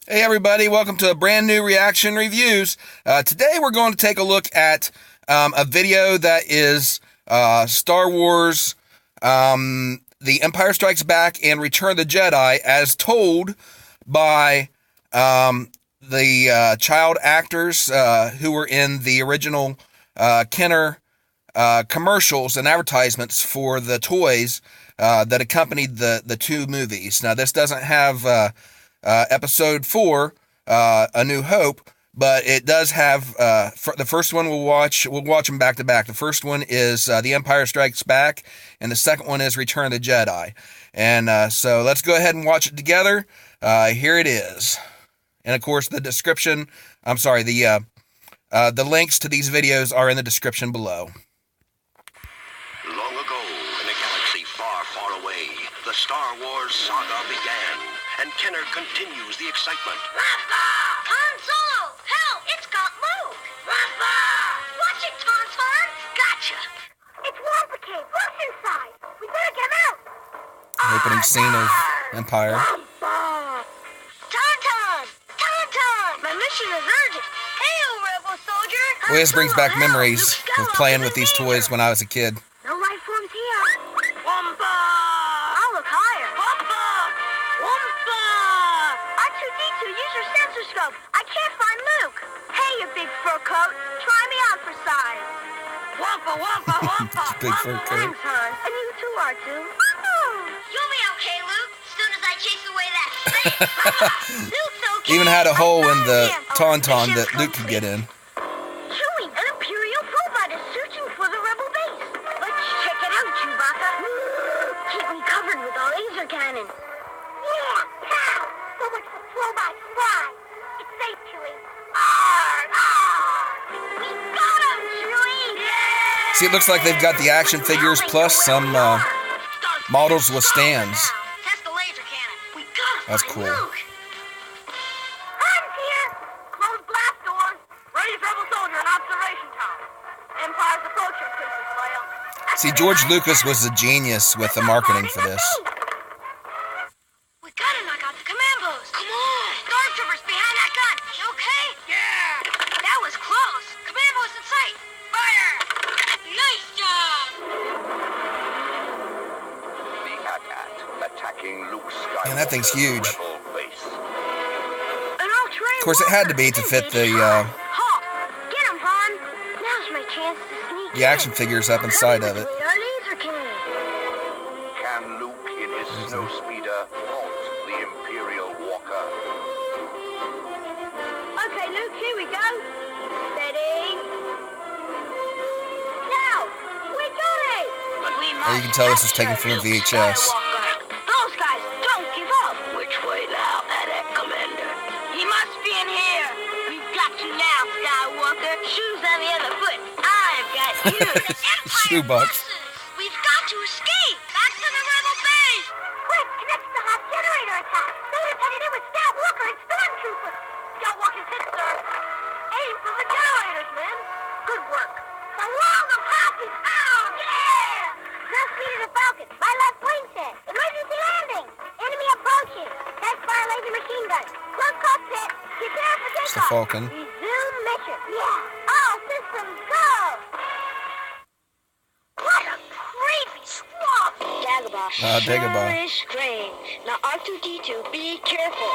Hey everybody, welcome to a brand new Reaction Reviews. Today we're going to take a look at a video that is Star Wars, The Empire Strikes Back and Return of the Jedi as told by the child actors who were in the original Kenner commercials and advertisements for the toys that accompanied the two movies. Now this doesn't have Episode 4, A New Hope, but it does have the first one we'll watch them back to back. The first one is The Empire Strikes Back, and the second one is Return of the Jedi. And so let's go ahead and watch it together. Here it is. And of course, the links to these videos are in the description below. Long ago, in a galaxy far, far away, the Star Wars saga began, and Kenner continues the excitement. Papa! Han Solo! Help! It's got Luke! Papa! Watch it, Tauntaun! Gotcha! It's Wampa Cave! Look inside! We better get out! Opening scene of Empire. Tauntaun! Tauntaun! My mission is urgent! Hail, Rebel soldier! Boy, this brings back memories of playing with these toys when I was a kid. No life forms here. Wampa! I'll look higher. Wampa! Wampa! R2-D2, use your sensor scope. I can't find Luke. Hey, you big fur coat. Try me on for size. Wampa, wampa, wampa. Big fur coat. Thanks, hon. And you too, R2. You'll be okay, Luke. As soon as I chase away that snake. Luke's okay. Even had a hole in the tauntaun that Luke could get in. Chewie, an Imperial robot is searching for the rebel base. Let's check it out, Chewbacca. Keep me covered with our laser cannon. Yeah, pow! So much for robot fly. It's safe, Chewie. Arr, arr! We got him, Chewie! Yeah! See, it looks like they've got the action figures plus some models with stands. Test the laser cannon. We gotta That's find cool. Luke. Han's here. Close blast doors. Raise rebel soldier in observation tower. Empire's approaching, Princess Leia. See, George Lucas was a genius with the marketing for this. We gotta knock out the command post. Come on. Stormtroopers behind that gun. You okay? Yeah. That was close. Command post in sight. Fire. Nice job. The AT-AT attacking Luke Skywalker's Man, that thing's huge. rebel base. Of course, it had to be to fit the Get him, Han. Now's my chance to sneak the action figures up inside of it. Our laser cannon. Can Luke in his snowspeeder halt the Imperial Walker? Okay, Luke, here we go. Steady. Now, we got it. There you can tell this was taken from a VHS. Those guys don't give up. Which way now, AT-AT Commander? He must be in here. We've got you now, Skywalker. Shoes on the other foot. I've got you. Shoebox. We've got to escape. Back to the rebel base. Quick, connect to the hot generator attack. They're headed in with Skywalker and Stormtroopers. Skywalker's hit, sir. Aim for the generators, men. Good work. The world of hockey. Oh, yeah! Just needed a Falcon. My left wing set. Emergency landing. Enemy approaching. Test fire laser machine gun. Close cockpit. Prepare for It's the takeoff. Falcon. Resume mission. Yeah. All systems go. What a creepy swamp. Dagobah. Dagobah. Sure is strange. Now R2-D2, be careful.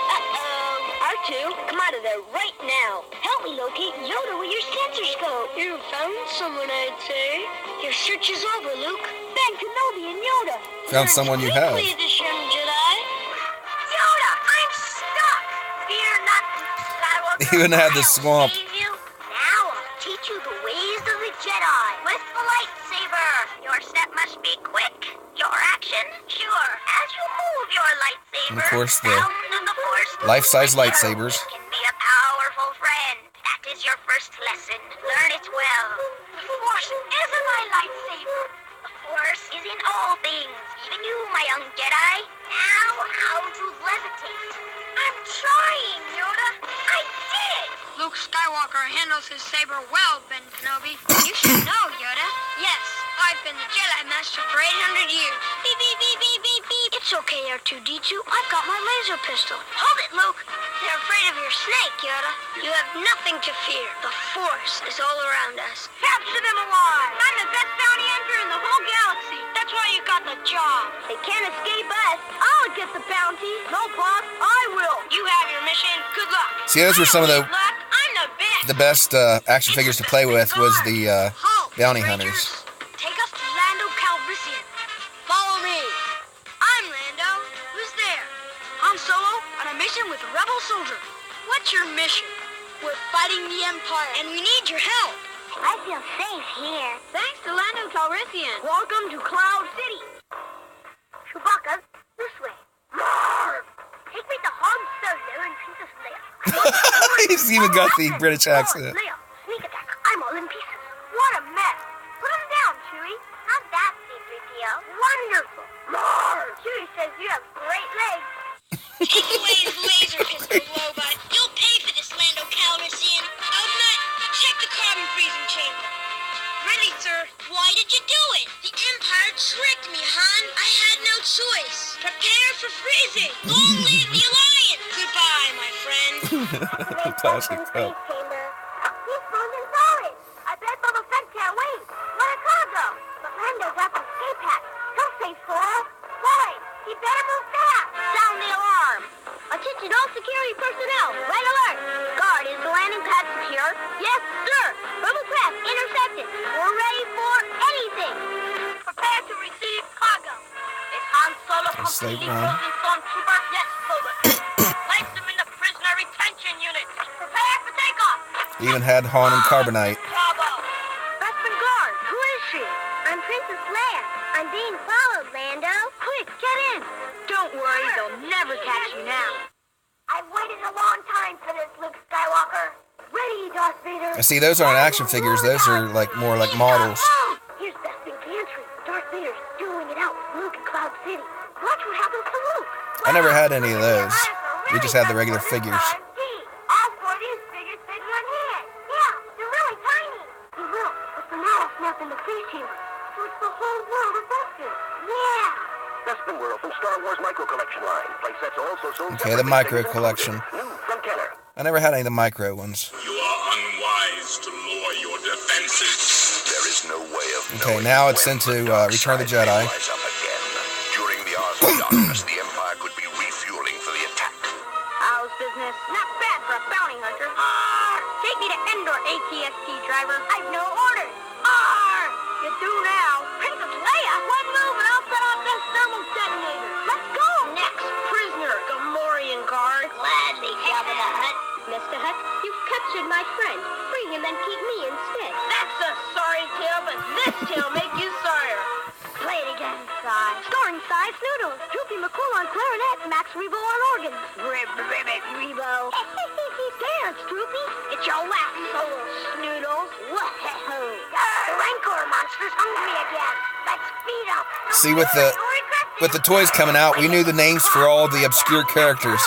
R2, come out of there right now. Help me locate Yoda with your sensor scope. You found someone, I'd say. Your search is over, Luke. Ben Kenobi and Yoda. Found someone you have. Quickly, this young Jedi. Yoda, I'm stuck. Fear not, Skywalker. They even had the swamp. Save you. Now I'll teach you the ways of the Jedi with the lightsaber. Your step must be quick. Your action, sure. As you move your lightsaber, And of course, the sound of the Force life-size will lightsabers. can be a powerful friend. That is your first lesson. Learn it well. The Force isn't my lightsaber. The Force is in all things, even you, my young Jedi. Now, how to levitate. I'm trying, Yoda. I did. Luke Skywalker handles his saber well, Ben Kenobi. You should know, Yoda. Yes, I've been the Jedi Master for 800 years. Beep, beep, beep, beep, beep, beep. It's okay, R2-D2. I've got my laser pistol. Hold it, Luke. They're afraid of your snake, Yoda. You have nothing to fear. The Force is all around us. Capture them alive! I'm the best bounty hunter in the whole galaxy. That's why you got the job. They can't escape us. I'll get the bounty. No, boss, I will. You have your mission. Good luck. See, those were some of I'm the best action figures to play with was the bounty Rangers, hunters. take us to Lando Calrissian. Follow me. I'm Lando. Who's there? I'm Solo on a mission with a rebel soldier. What's your mission? We're fighting the Empire, and we need your help. I feel safe here. Thanks to Lando Calrissian. Welcome to Cloud City. Chewbacca, this way. Roar! Take me to Han Solo and Princess Leia. He's even got the British accent. Leia, sneak attack. I'm all in pieces. What a mess. Put him down, Chewie. How's that, C-3PO? Wonderful. Roar! Chewie says you have great legs. Take away his laser pistol, robot. You'll pay for this, Lando Calrissian. Outnut, check the carbon freezing chamber. Ready, sir. Why did you do it? The Empire tricked me, Han. I had no choice. Prepare for freezing. Long live the Alliance. Goodbye, my friend. Plastic cup. He's frozen solid. I bet Boba Fett can't wait. What a cargo. But Lando's got the escape hatch. He'll save Sora. Boy, he better move fast. Sound the alarm. Attention all security personnel. Red alert. Guard, is the landing pad secure? Yes, sir. Rebel craft intercepted. We're ready for anything. Prepare to receive cargo. Is Han Solo Slave completely run. frozen stormtrooper? Yes, Boba. Place them in the prisoner retention unit. Prepare for takeoff. He even had Han and Carbonite. Bravo. Bespin Guard, who is she? I'm Princess Leia. I'm being followed, Lando. Quick, get in. Don't worry, they'll never catch you now. I've waited a long time for this, Luke Skywalker. Ready, Darth Vader. I see, those aren't action figures. Those are like more like models. Here's Bespin Gantry. Darth Vader's doing it out with Luke in Cloud City. Watch what happens to Luke. I never had any of those. We just had the regular figures. All four of these figures fit in one hand. Yeah, they're really tiny. They will, but for now I'll snap in the freeze chamber. So it's the whole world of Bespin. Yeah. Bespin World from Star Wars Micro Collection line. Playsets also sold Okay, the separately. micro collection. New from Kenner. I never had any of the micro ones. You are unwise to lower your defenses. There is no way of Okay, knowing now it's when into the dark Return of the side Jedi. may rise up again. During the hours of darkness, the Empire could be refueling for the attack. How's business? Not bad for a bounty hunter. Take me to Endor, ATST driver. I've no orders. You do now. Princess Leia, one move and I'll set off this thermal detonator. Let's go. Next prisoner, Gamorrean guard. Gladly, Jabba the Hutt. Mr. Hutt, you've captured my friend. Free him and keep me instead. That's a sorry tale, but this tale make you sorrier. Play it again, Sai. Scoring Sai Snoodles. Droopy McCool on clarinet, Max Rebo on organ. Ribbit Rebo. Dance, Droopy. It's your last solo, Snoodles. Whoa. The Rancor monster's hungry again. Let's feed up. See, with the toys coming out, we knew the names for all the obscure characters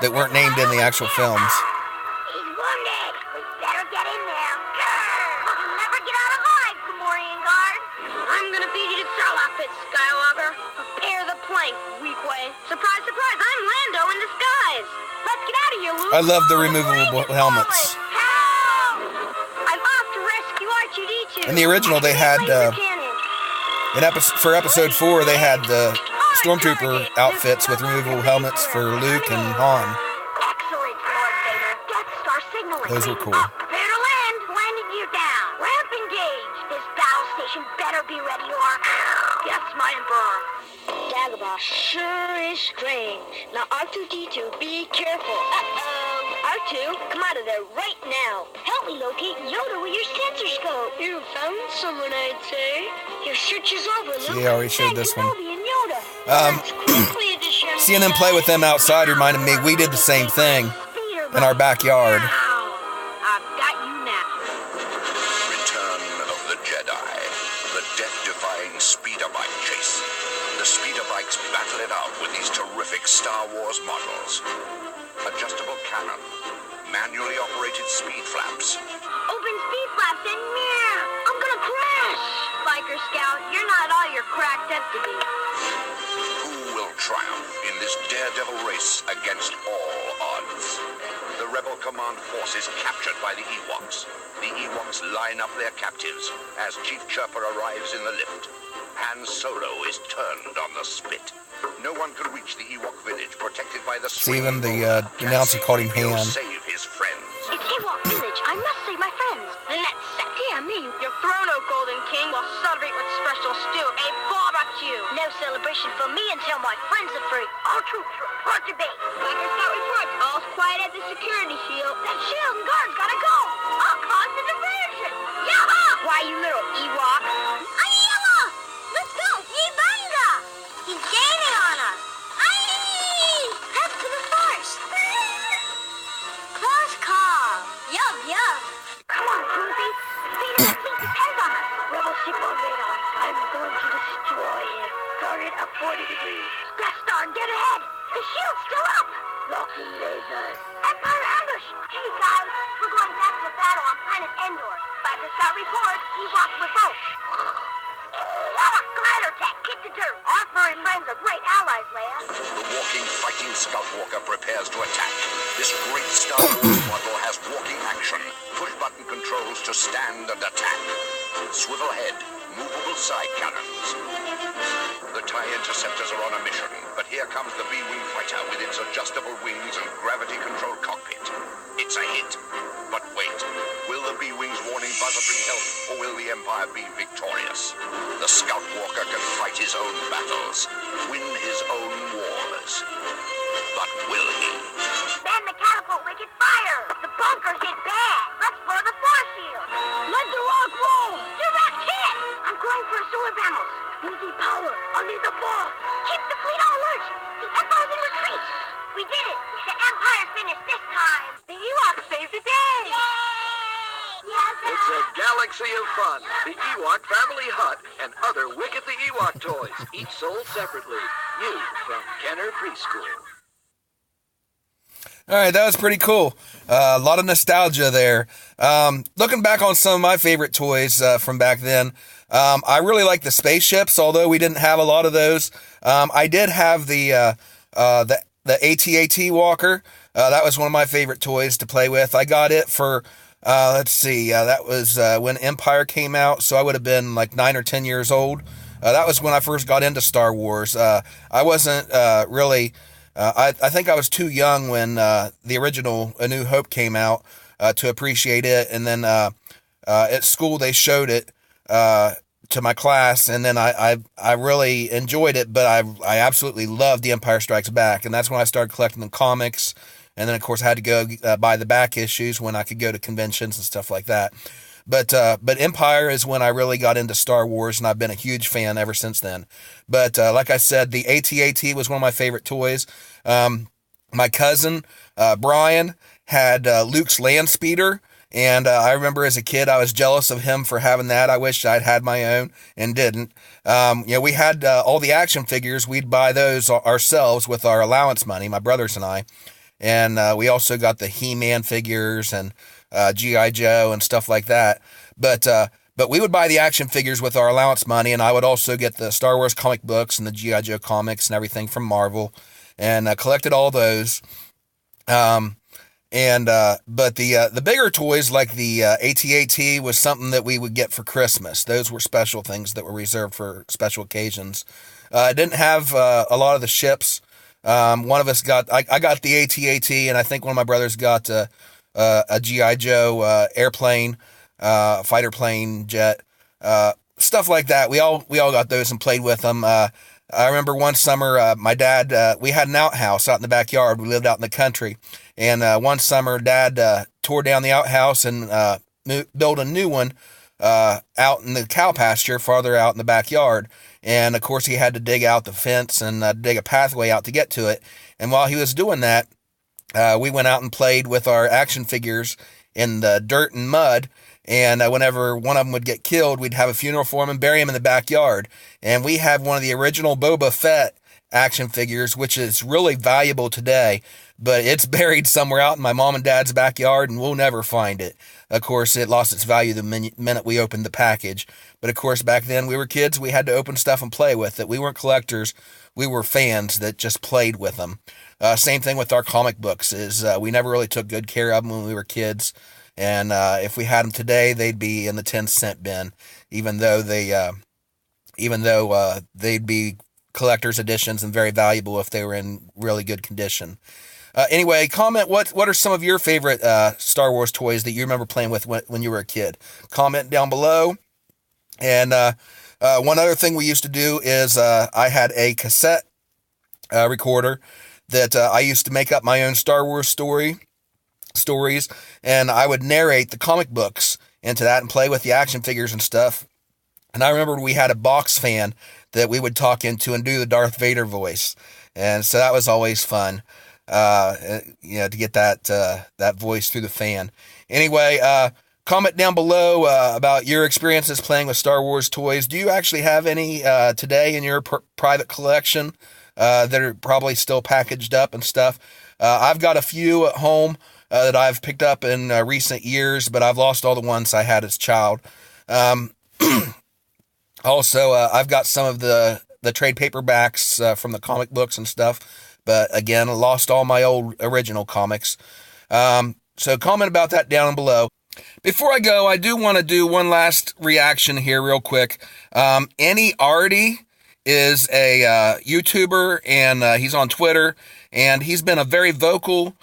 that weren't named in the actual films. He's wounded. We better get in there. You'll never get out alive, Gamorrean guard. I'm gonna feed you to Sarlacc pit, Skywalker. Prepare the plank, weak way. Surprise, surprise, I'm Lando in disguise. Let's get out of here, Luke. I love the removable helmets. Help! I'm off to rescue R2-D2. In the original, they had, Laser cannon. For episode 4, they had the Stormtrooper outfits with removable helmets for Luke and Han. Excellent, Lord Vader. Death Star signaling. Those were cool. Up, clear to land. Landing you down. Ramp engage. This battle station better be ready or... Yes, my Emperor. Dagobah sure is strange. Now, R2-D2, be careful. R2, come out of there right now. Help me locate Yoda with your sensor scope. You found someone, I'd say. Your search is over, Luke. See, I already showed this one. Kenobi and Yoda. Seeing them play with them outside reminded me we did the same thing in our backyard. I've got you now. Return of the Jedi. The death-defying speeder bike chase. The speeder bikes battle it out with these terrific Star Wars models. Adjustable cannon. Manually operated speed flaps. Open speed flaps and I'm gonna crash. Biker Scout, you're not all you're cracked up to be. Who will triumph in this daredevil race against all odds? months. The rebel command force is captured by the Ewoks. The Ewoks line up their captives as Chief Chirper arrives in the lift. Han Solo is turned on the spit. No one can reach the Ewok village protected by the Even the announcer called him Han. Save his friends. It's Ewok Village. I must save my friends. Then that's set. Dear me. Your throne, O Golden King, will celebrate with special stew, a barbecue. No celebration for me until my friends are free. All troops report to base. Blacker Scout report. All's quiet at the security shield. That shield and guards gotta go. I'll cause the diversion. Yaha! Why, you little Ewok? Ayawa! Let's go. Yibanga! He's gaining on us. Aye! Head to the force. Close call. Yum, yum. Come on, Groovy. Fate depends on us. Rebel ship on radar. I'm going to destroy him. Target at 40 degrees. Death Star, get ahead. The shield's still up. Locking lasers. Empire ambush. Hey, guys. We're going back to the battle on planet Endor. Blacker Scout report. Ewok revolt. Glider tech, kick the dirt. Our furry friends are great allies, Leia. The walking, fighting Scout Walker prepares to attack. This great Star Wars model has walking action, push-button controls to stand and attack. Swivel head, movable side cannons. The TIE interceptors are on a mission, but here comes the B-Wing fighter with its adjustable wings and gravity-controlled cockpit. It's a hit. But wait, will the B-Wing's warning buzzer bring help, or will the Empire be victorious? The Scout Walker can fight his own battles, win his own wars. But will he? Man the catapult, we can fire. The bunker's hit bad. Let's blow the force shield. Let the rock roll. Direct hit. I'm going for solar panels. Easy power. I'll need the ball. Keep the fleet on alert. The Empire's in retreat. We did it. The Empire's finished this time. The Ewoks saved the day. It's a galaxy of fun. The Ewok Family Hut and other Wicket the Ewok toys, each sold separately. New from Kenner Preschool. All right, that was pretty cool. A lot of nostalgia there. Looking back on some of my favorite toys from back then, I really like the spaceships, although we didn't have a lot of those. I did have the AT-AT Walker. That was one of my favorite toys to play with. I got it for, that was when Empire came out, so I would have been like 9 or 10 years old. That was when I first got into Star Wars. I wasn't really... I think I was too young when the original A New Hope came out to appreciate it, and then at school they showed it to my class, and then I really enjoyed it, but I absolutely loved The Empire Strikes Back, and that's when I started collecting the comics, and then of course I had to go buy the back issues when I could go to conventions and stuff like that. But Empire is when I really got into Star Wars, and I've been a huge fan ever since then. But like I said, the AT-AT was one of my favorite toys. My cousin, Brian, had Luke's land speeder, and I remember as a kid I was jealous of him for having that. I wish I'd had my own and didn't. We had all the action figures. We'd buy those ourselves with our allowance money, my brothers and I. And we also got the He-Man figures and G.I. Joe and stuff like that. But we would buy the action figures with our allowance money, and I would also get the Star Wars comic books and the G.I. Joe comics and everything from Marvel, and collected all those. But the bigger toys like the AT-AT was something that we would get for Christmas. Those were special things that were reserved for special occasions. I didn't have a lot of the ships. One of us I got the AT-AT, and I think one of my brothers got a G.I. Joe airplane, fighter plane, jet, stuff like that. We all got those and played with them. I remember one summer, my dad, we had an outhouse out in the backyard. We lived out in the country. And one summer, Dad tore down the outhouse and built a new one out in the cow pasture farther out in the backyard. And, of course, he had to dig out the fence and dig a pathway out to get to it. And while he was doing that, we went out and played with our action figures in the dirt and mud. And whenever one of them would get killed, we'd have a funeral for him and bury him in the backyard. And we had one of the original Boba Fett action figures, which is really valuable today, but it's buried somewhere out in my mom and dad's backyard, and we'll never find it. Of course, it lost its value the minute we opened the package. But of course, back then we were kids. We had to open stuff and play with it. We weren't collectors. We were fans that just played with them. Same thing with our comic books. We never really took good care of them when we were kids. And if we had them today, they'd be in the 10-cent bin, even though they'd be collector's editions and very valuable if they were in really good condition. Anyway, comment what are some of your favorite Star Wars toys that you remember playing with when you were a kid. Comment down below. And one other thing we used to do is I had a cassette recorder that I used to make up my own Star Wars stories, and I would narrate the comic books into that and play with the action figures and stuff. And I remember we had a box fan that we would talk into and do the Darth Vader voice. And so that was always fun, to get that voice through the fan. Anyway, comment down below about your experiences playing with Star Wars toys. Do you actually have any today in your private collection that are probably still packaged up and stuff? I've got a few at home that I've picked up in recent years, but I've lost all the ones I had as a child. Also, I've got some of the trade paperbacks from the comic books and stuff, but again, I lost all my old original comics. So comment about that down below. Before I go, I do want to do one last reaction here real quick. Ennie Ardi is a YouTuber, and he's on Twitter, and he's been a very vocal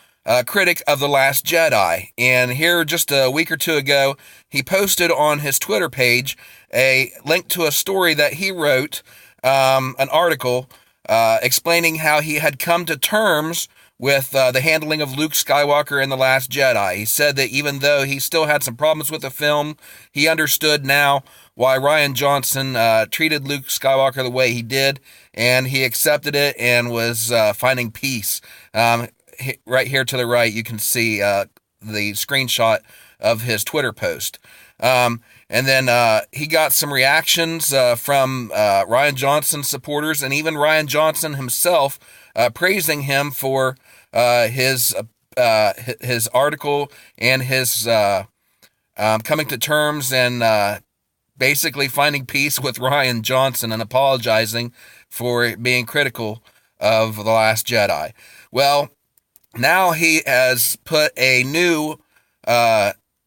critic of The Last Jedi. And here, just a week or two ago, he posted on his Twitter page a link to a story that he wrote, an article explaining how he had come to terms with the handling of Luke Skywalker in The Last Jedi. He said that even though he still had some problems with the film, he understood now why Rian Johnson treated Luke Skywalker the way he did, and he accepted it and was finding peace. Right here to the right, you can see the screenshot of his Twitter post. And then he got some reactions from Rian Johnson supporters, and even Rian Johnson himself praising him for his article and his coming to terms and basically finding peace with Rian Johnson and apologizing for being critical of The Last Jedi. Well, now he has put a new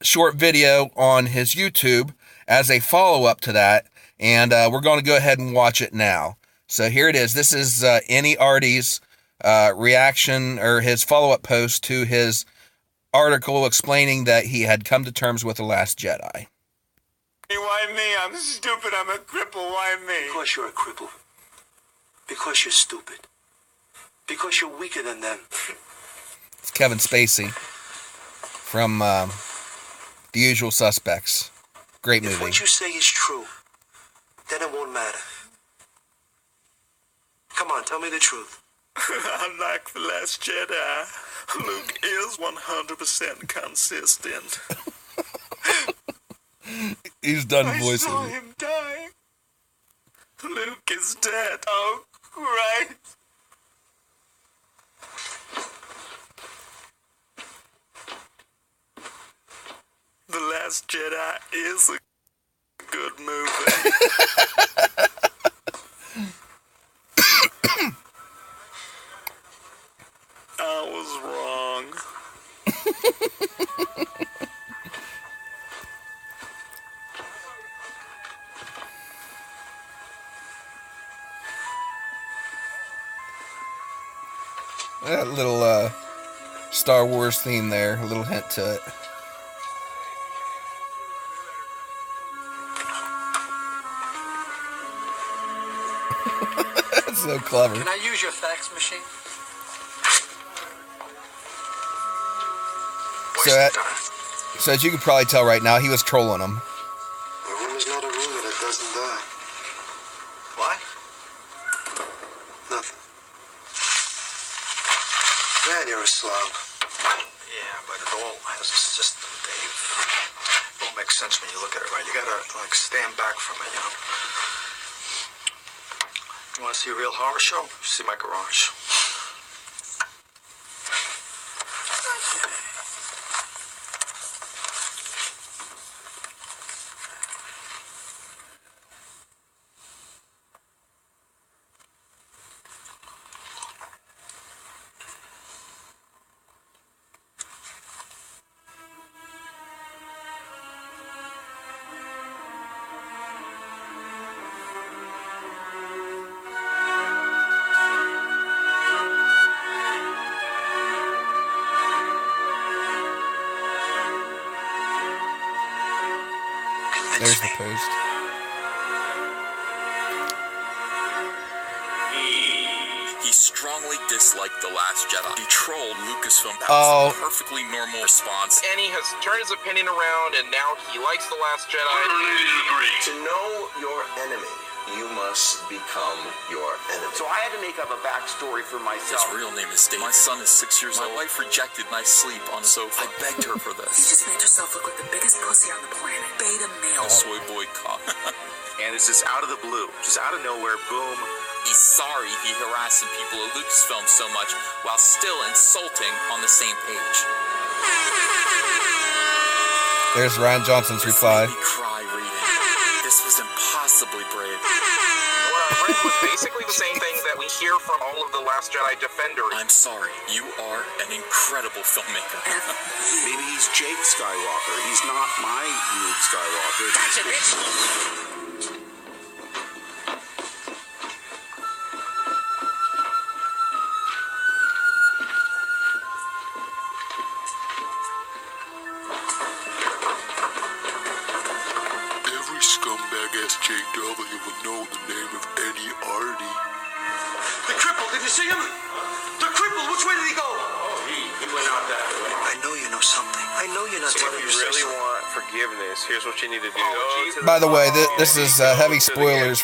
short video on his YouTube as a follow-up to that, and we're going to go ahead and watch it now. So here it is. This is Ennie Ardi's reaction, or his follow-up post to his article explaining that he had come to terms with The Last Jedi. Why me? I'm stupid. I'm a cripple. Why me? Because you're a cripple. Because you're stupid. Because you're weaker than them. It's Kevin Spacey from The Usual Suspects. Great movie. If what you say is true, then it won't matter. Come on, tell me the truth. Unlike The Last Jedi, Luke is 100% consistent. He's done voicing. I saw him die. Luke is dead. Oh, right. The Last Jedi is a good movie. I was wrong. That little Star Wars theme there, a little hint to it. That's so clever. Can I use your fax machine? So as you can probably tell right now, he was trolling him. A room is not a rumor that doesn't die. What? Nothing. Man, you're a slob. Yeah, but it all has a system, Dave. It all makes sense when you look at it, right? You gotta, stand back from it, You want to see a real horror show? See my garage. There's the post. He strongly disliked The Last Jedi. He trolled Lucasfilm. That was a perfectly normal response. Ennie has turned his opinion around, and now he likes The Last Jedi. To know your enemy, you must become your enemy. So I had to make up a backstory for myself. His real name is Dave. My son is 6 years old. My wife rejected my sleep on the sofa. I begged her for this. You just made yourself look like the biggest pussy on the planet. Beta male. Soy boy cop. And it's just out of the blue, just out of nowhere, boom. He's sorry he harassed some people at Lucasfilm so much while still insulting on the same page. There's Rian Johnson's reply. This made me cry reading. This was impossibly brave. What I read was basically the same thing that we hear from all of the Last Jedi defenders. I'm sorry. You are an incredible filmmaker. Maybe he's Jake Skywalker. He's not my Luke Skywalker. Gotcha, bitch. Every scumbag SJW will know the name of Ennie Ardi. The cripple, did you see him? The cripple, which way did he go? Oh, he went out that way. I know you know something. I know you're not So telling if me you really something. want forgiveness, here's what you need to do. By the way, this is heavy spoilers.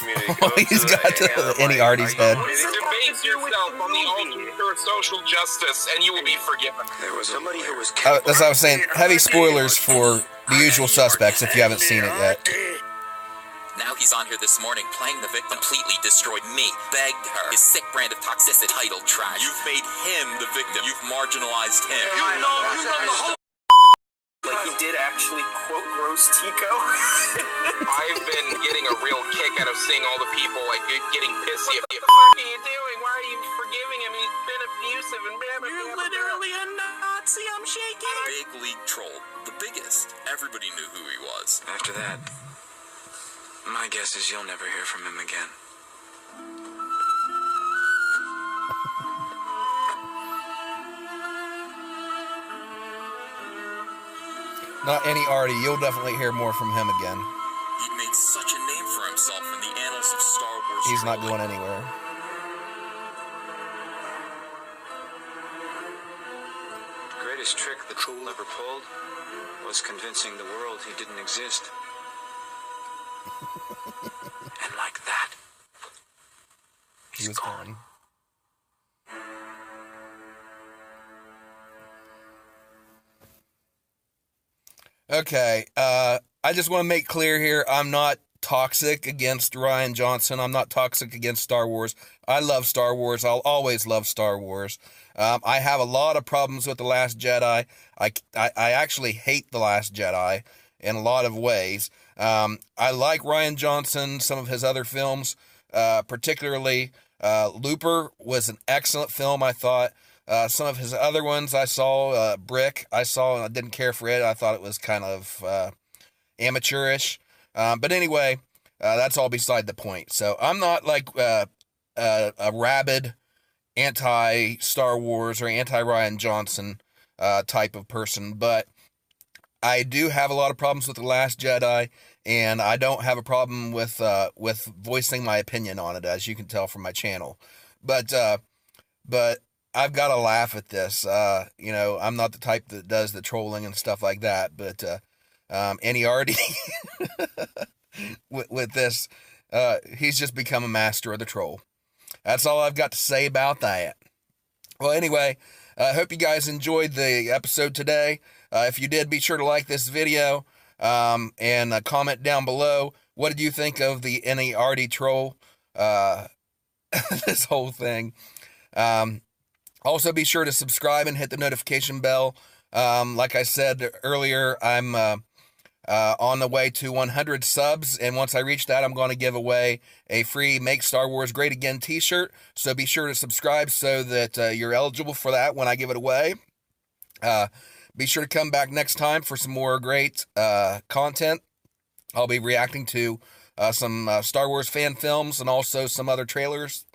He's got Ennie Ardi's head. Debate yourself on the ultimate for social justice, and you will be forgiven. There was somebody who was As I was saying, heavy spoilers for The Usual Suspects if you haven't seen it yet. Now he's on here this morning playing the victim. Completely destroyed me. Begged her. His sick brand of toxicity. Title trash. You've made him the victim. You've marginalized him. You know the whole... Like he did actually quote roast Tico. I've been getting a real kick out of seeing all the people like getting pissy. What the fuck are you doing? Why are you forgiving him? He's been abusive and blah, blah, blah. You're literally a Nazi. I'm shaking. Big league troll. The biggest. Everybody knew who he was. After that, my guess is you'll never hear from him again. Not Ennie Ardi. You'll definitely hear more from him again. He made such a name for himself in the annals of Star Wars. He's not going anywhere. The greatest trick the troll ever pulled was convincing the world he didn't exist. And like that, He was gone. Okay, I just want to make clear here, I'm not toxic against Rian Johnson. I'm not toxic against Star Wars. I love Star Wars. I'll always love Star Wars. I have a lot of problems with The Last Jedi. I actually hate The Last Jedi in a lot of ways. I like Rian Johnson, some of his other films, particularly Looper was an excellent film, I thought. Some of his other ones I saw, Brick, I saw and I didn't care for it. I thought it was kind of amateurish. But anyway, that's all beside the point. So I'm not like a rabid anti-Star Wars or anti-Rian Johnson type of person, but I do have a lot of problems with The Last Jedi, and I don't have a problem with voicing my opinion on it, as you can tell from my channel. But I've got to laugh at this. I'm not the type that does the trolling and stuff like that, but Ennie Ardi with this, he's just become a master of the troll. That's all I've got to say about that. Well, anyway, I hope you guys enjoyed the episode today. If you did, be sure to like this video and comment down below. What did you think of the Ennie Ardi troll? this whole thing. Also, be sure to subscribe and hit the notification bell. Like I said earlier, I'm on the way to 100 subs, and once I reach that, I'm going to give away a free Make Star Wars Great Again t-shirt. So be sure to subscribe so that you're eligible for that when I give it away. Be sure to come back next time for some more great content. I'll be reacting to some Star Wars fan films and also some other trailers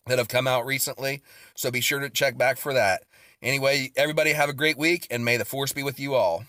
that have come out recently. So be sure to check back for that. Anyway, everybody have a great week, and may the Force be with you all.